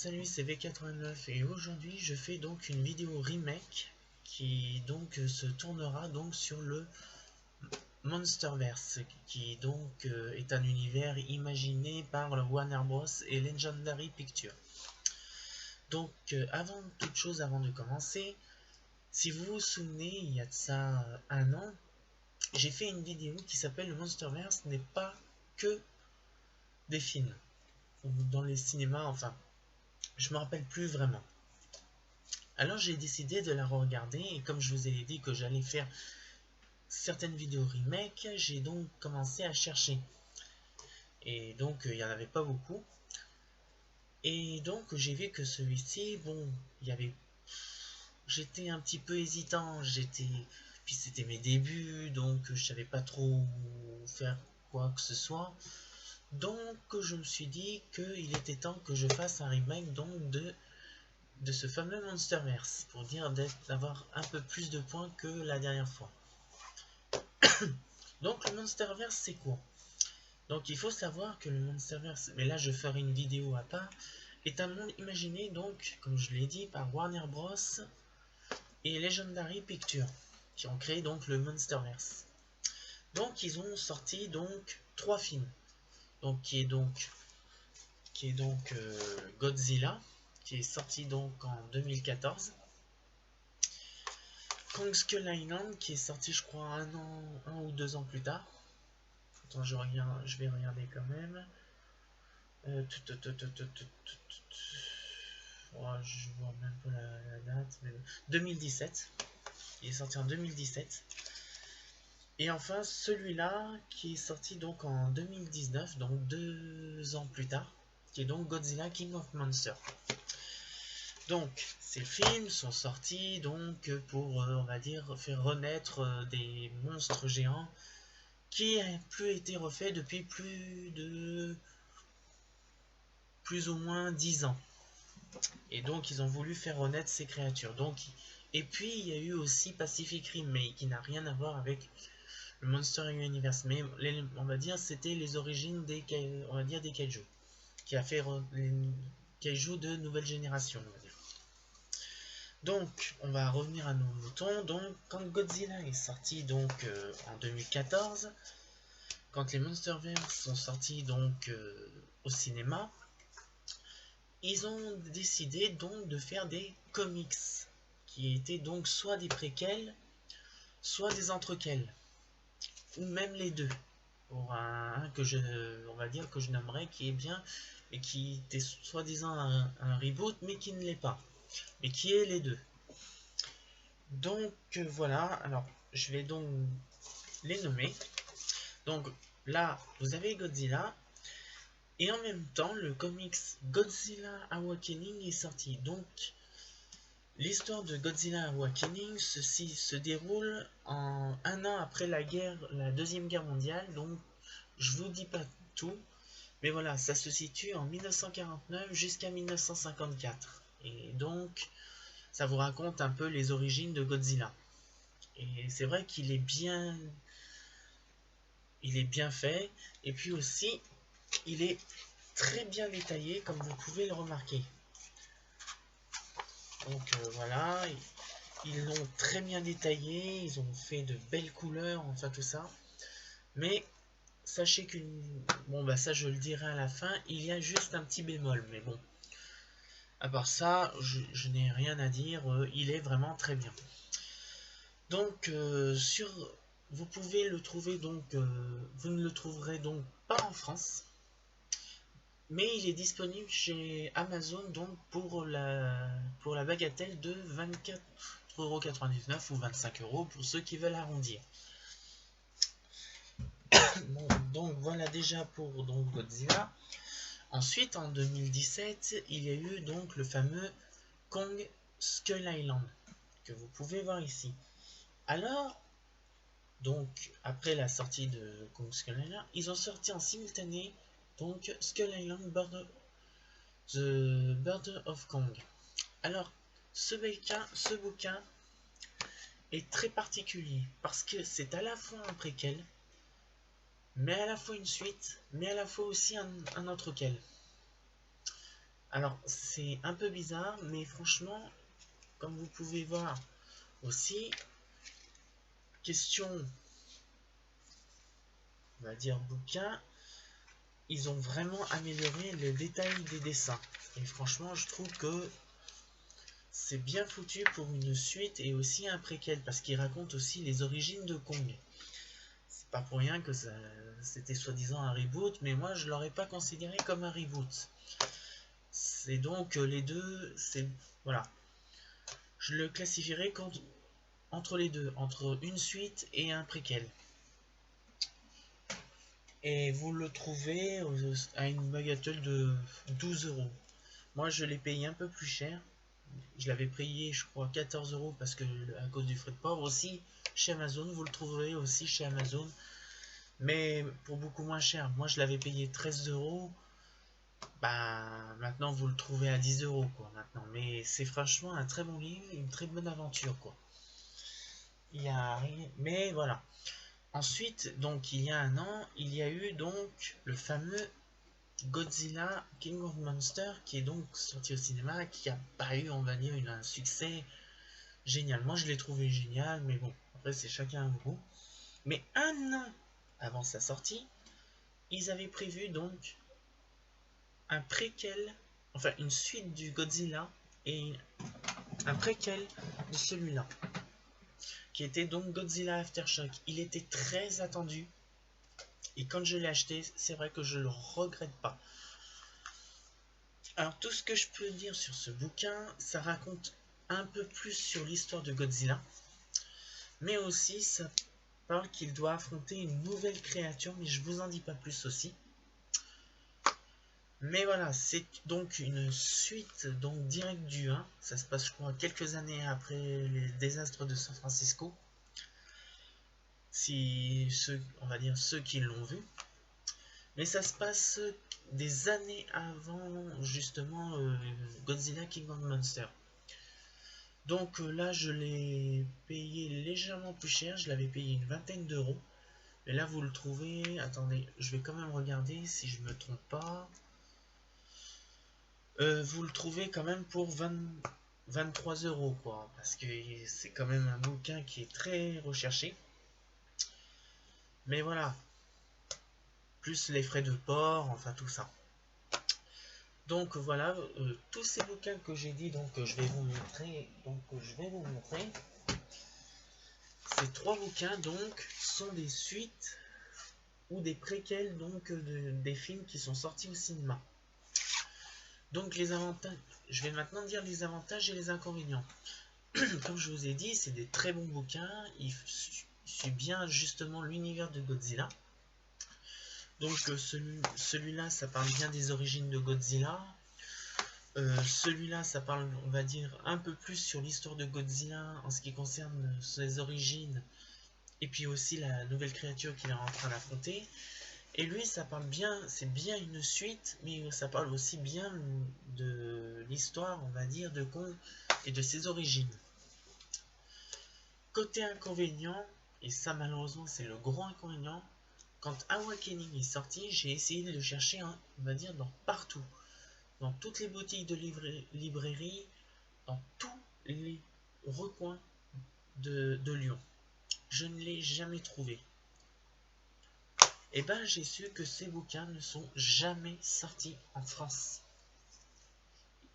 Salut, c'est V89 et aujourd'hui je fais donc une vidéo remake qui donc se tournera donc sur le Monsterverse qui donc est un univers imaginé par le Warner Bros et Legendary Pictures. Donc avant toute chose, avant de commencer, si vous vous souvenez, il y a de ça un an, j'ai fait une vidéo qui s'appelle le Monsterverse n'est pas que des films ou dans les cinémas, enfin je me rappelle plus vraiment. Alors j'ai décidé de la regarder et comme je vous ai dit que j'allais faire certaines vidéos remake, j'ai donc commencé à chercher. Et donc il n'y en avait pas beaucoup. Et donc j'ai vu que celui-ci, bon, il y avait... J'étais un petit peu hésitant, puis c'était mes débuts, donc je savais pas trop faire quoi que ce soit. Donc je me suis dit qu'il était temps que je fasse un remake donc de ce fameux Monsterverse, pour dire d'avoir un peu plus de points que la dernière fois. Donc le Monsterverse c'est quoi? Donc il faut savoir que le Monsterverse, mais là je ferai une vidéo à part, est un monde imaginé donc, comme je l'ai dit, par Warner Bros et Legendary Pictures, qui ont créé donc le Monsterverse. Donc ils ont sorti donc 3 films, donc qui est donc Godzilla, qui est sorti donc en 2014. Kong Skull Island, qui est sorti je crois un ou 2 ans plus tard. Attends, je vais regarder quand même. Je vois même pas la date. Mais 2017. Il est sorti en 2017. Et enfin celui-là qui est sorti donc en 2019, donc 2 ans plus tard, qui est donc Godzilla King of Monsters. Donc ces films sont sortis donc pour on va dire faire renaître des monstres géants qui n'a plus été refait depuis plus ou moins 10 ans. Et donc ils ont voulu faire renaître ces créatures. Et puis il y a eu aussi Pacific Rim, mais qui n'a rien à voir avec le Monster Universe. Mais on va dire c'était les origines des kaiju, qui a fait les kaiju de nouvelle génération, on va dire. Donc on va revenir à nos moutons. Donc quand Godzilla est sorti donc en 2014, quand les Monsterverse sont sortis donc au cinéma, ils ont décidé donc de faire des comics qui étaient donc soit des préquels, soit des entrequels, ou même les deux. Pour un que on va dire que je nommerais qui est bien et qui était soi-disant un reboot mais qui ne l'est pas, mais qui est les deux. Donc voilà, alors je vais donc les nommer. Donc là vous avez Godzilla. Et en même temps, le comics Godzilla Awakening est sorti. Donc, l'histoire de Godzilla Awakening se déroule en un an après la Deuxième Guerre mondiale. Donc, je vous dis pas tout, mais voilà, ça se situe en 1949 jusqu'à 1954. Et donc, ça vous raconte un peu les origines de Godzilla. Et c'est vrai qu'il est bien fait. Et puis aussi, il est très bien détaillé, comme vous pouvez le remarquer. Donc voilà, ils l'ont très bien détaillé, ils ont fait de belles couleurs, enfin tout ça. Mais sachez bon bah ça je le dirai à la fin, il y a juste un petit bémol, mais bon. À part ça, je n'ai rien à dire, il est vraiment très bien. Donc vous pouvez le trouver donc, vous ne le trouverez donc pas en France. Mais il est disponible chez Amazon donc pour la bagatelle de 24,99 € ou 25 € pour ceux qui veulent arrondir. Bon, donc voilà déjà pour donc Godzilla. Ensuite en 2017 il y a eu donc le fameux Kong Skull Island que vous pouvez voir ici. Alors donc après la sortie de Kong Skull Island, ils ont sorti en simultané donc Skull Island The Bird of Kong. Alors, ce bouquin est très particulier parce que c'est à la fois un préquel, mais à la fois une suite, mais à la fois aussi un entrequel. Alors, c'est un peu bizarre, mais franchement, comme vous pouvez voir aussi, question, on va dire bouquin, ils ont vraiment amélioré le détail des dessins. Et franchement, je trouve que c'est bien foutu pour une suite et aussi un préquel, parce qu'il raconte aussi les origines de Kong. C'est pas pour rien que c'était soi-disant un reboot, mais moi je l'aurais pas considéré comme un reboot. C'est donc les deux, c'est voilà. Je le classifierais entre les deux, entre une suite et un préquel. Et vous le trouvez à une bagatelle de 12 euros. Moi je l'ai payé un peu plus cher. Je l'avais payé, je crois, 14 euros parce que à cause du frais de port aussi. Chez Amazon, vous le trouverez aussi chez Amazon, mais pour beaucoup moins cher. Moi je l'avais payé 13 euros. Bah maintenant vous le trouvez à 10 euros quoi maintenant. Mais c'est franchement un très bon livre, une très bonne aventure quoi. Il y a rien. Mais voilà. Ensuite, donc il y a un an, il y a eu donc le fameux Godzilla King of Monsters qui est donc sorti au cinéma, qui a pas eu, on va dire, un succès génial. Moi je l'ai trouvé génial, mais bon, après c'est chacun un goût. Mais un an avant sa sortie, ils avaient prévu donc un préquel, enfin une suite du Godzilla et un préquel de celui-là, qui était donc Godzilla Aftershock. Il était très attendu, et quand je l'ai acheté, c'est vrai que je le regrette pas. Alors tout ce que je peux dire sur ce bouquin, ça raconte un peu plus sur l'histoire de Godzilla, mais aussi ça parle qu'il doit affronter une nouvelle créature, mais je vous en dis pas plus aussi. Mais voilà, c'est donc une suite donc directe du 1. Ça se passe, je crois, quelques années après les désastres de San Francisco. Si ceux, on va dire ceux qui l'ont vu. Mais ça se passe des années avant justement Godzilla King of Monsters. Donc là, je l'ai payé légèrement plus cher. Je l'avais payé une vingtaine d'euros. Mais là, vous le trouvez. Attendez, je vais quand même regarder si je me trompe pas. Vous le trouvez quand même pour 23 euros, quoi. Parce que c'est quand même un bouquin qui est très recherché. Mais voilà. Plus les frais de port, enfin tout ça. Donc voilà, tous ces bouquins que j'ai dit, donc je vais vous montrer. Ces trois bouquins donc sont des suites ou des préquels donc des films qui sont sortis au cinéma. Donc les avantages, je vais maintenant dire les avantages et les inconvénients. Comme je vous ai dit, c'est des très bons bouquins. Il suit bien justement l'univers de Godzilla. Donc celui-là, ça parle bien des origines de Godzilla. Celui-là, ça parle, on va dire, un peu plus sur l'histoire de Godzilla en ce qui concerne ses origines et puis aussi la nouvelle créature qu'il est en train d'affronter. Et lui, ça parle bien, c'est bien une suite, mais ça parle aussi bien de l'histoire, on va dire, de Kong et de ses origines. Côté inconvénient, et ça malheureusement c'est le gros inconvénient, quand Awakening est sorti, j'ai essayé de le chercher, on va dire, dans partout. Dans toutes les boutiques de librairie, dans tous les recoins de Lyon. Je ne l'ai jamais trouvé. Et ben j'ai su que ces bouquins ne sont jamais sortis en France.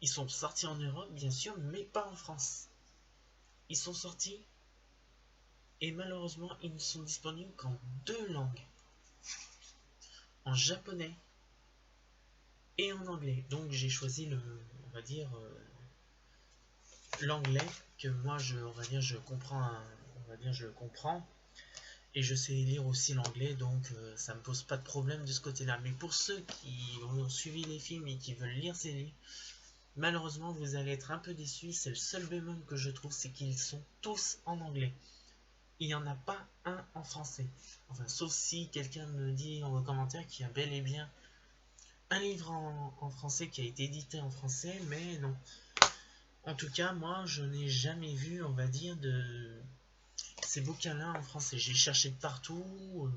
Ils sont sortis en Europe, bien sûr, mais pas en France. Ils sont sortis et malheureusement, ils ne sont disponibles qu'en 2 langues. En japonais et en anglais. Donc j'ai choisi on va dire, l'anglais que moi on va dire, je comprends, on va dire, je comprends. Et je sais lire aussi l'anglais, donc ça me pose pas de problème de ce côté-là. Mais pour ceux qui ont suivi les films et qui veulent lire ces livres, malheureusement, vous allez être un peu déçus. C'est le seul bémol que je trouve, c'est qu'ils sont tous en anglais. Il n'y en a pas un en français. Enfin, sauf si quelqu'un me dit en commentaire qu'il y a bel et bien un livre en français qui a été édité en français, mais non. En tout cas, moi, je n'ai jamais vu, on va dire, de ces bouquins-là en français. J'ai cherché de partout,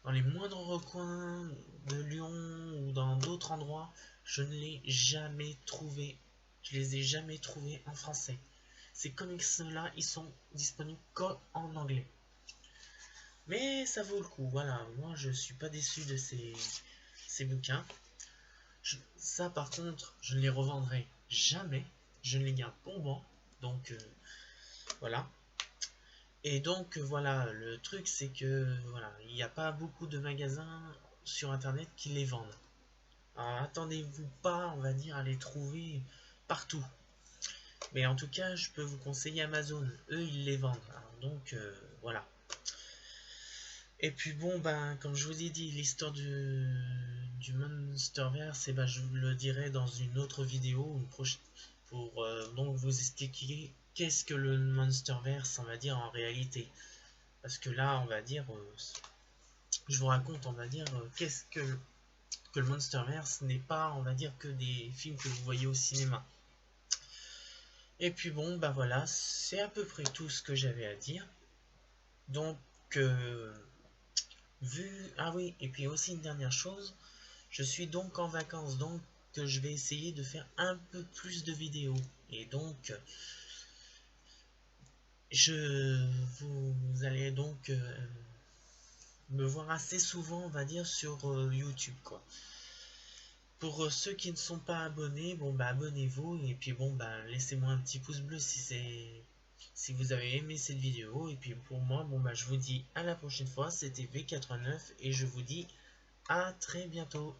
dans les moindres recoins de Lyon ou dans d'autres endroits, je ne l'ai jamais trouvé. Je les ai jamais trouvés en français. Ces comics-là, ils sont disponibles qu'en anglais. Mais ça vaut le coup, voilà. Moi, je suis pas déçu de ces bouquins. Ça, par contre, je ne les revendrai jamais. Je ne les garde pour moi. Donc, voilà. Et donc, voilà, le truc, c'est que, voilà, il n'y a pas beaucoup de magasins sur Internet qui les vendent. Alors, attendez-vous pas, on va dire, à les trouver partout. Mais en tout cas, je peux vous conseiller Amazon. Eux, ils les vendent. Alors, donc, voilà. Et puis bon, ben, comme je vous ai dit, l'histoire du Monsterverse, ben, je vous le dirai dans une autre vidéo pour donc vous expliquer qu'est-ce que le Monsterverse, on va dire, en réalité. Parce que là, on va dire, je vous raconte, on va dire, qu'est-ce que le Monsterverse n'est pas, on va dire, que des films que vous voyez au cinéma. Et puis bon, bah voilà, c'est à peu près tout ce que j'avais à dire. Donc, ah oui, et puis aussi une dernière chose, je suis donc en vacances, donc je vais essayer de faire un peu plus de vidéos. Et donc, vous allez donc me voir assez souvent, on va dire, sur YouTube, quoi. Pour ceux qui ne sont pas abonnés, bon bah abonnez-vous et puis bon bah laissez-moi un petit pouce bleu si vous avez aimé cette vidéo. Et puis pour moi, bon bah je vous dis à la prochaine fois, c'était V89 et je vous dis à très bientôt.